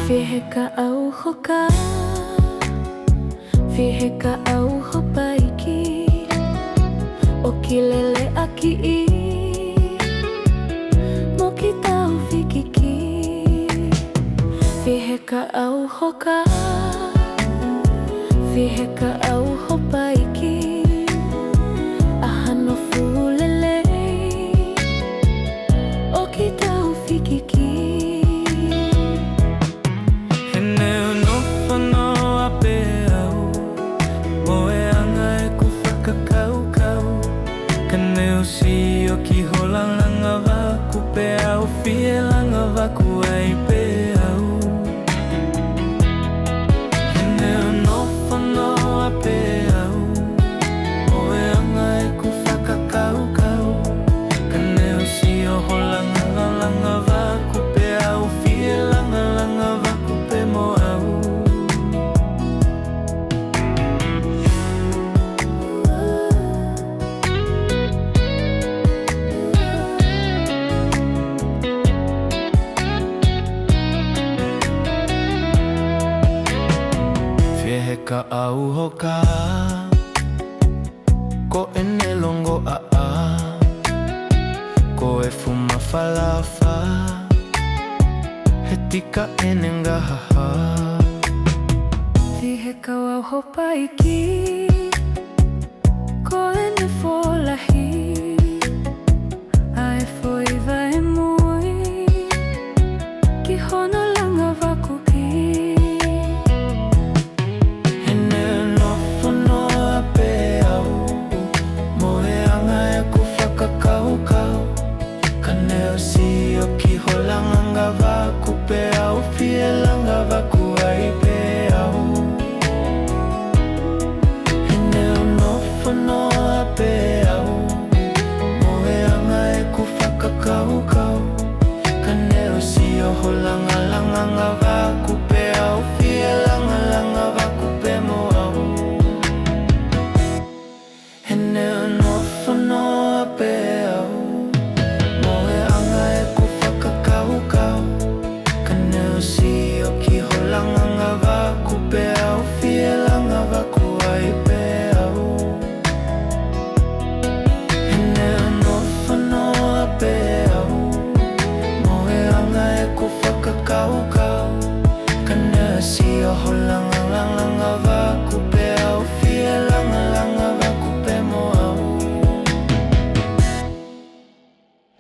Fi Heka au Hoka, Fi Heka au ho Paiki, o kilele aki'i, mo ki tau fikiki. Fi Heka au Hoka, Fi Heka au ho Paiki, ahano fulele, o ki tau fikiki. Si o ki holang langa wa ku pe au fie langa wa ku ai pe au Hene o no whano a pe au O e anga e ku whakakau kau Kane o si o holanga langa wa ku pe au fie langa wa ku pe mo au Heka au hoka, ko ene longo a ko e fuma falafa, he tika ene ngahaha. Fi Heka au ho Paiki, ko ene folahi, ai foiva e mui, ki hono langa wa ku Si o ki holanga wa ku pe au fie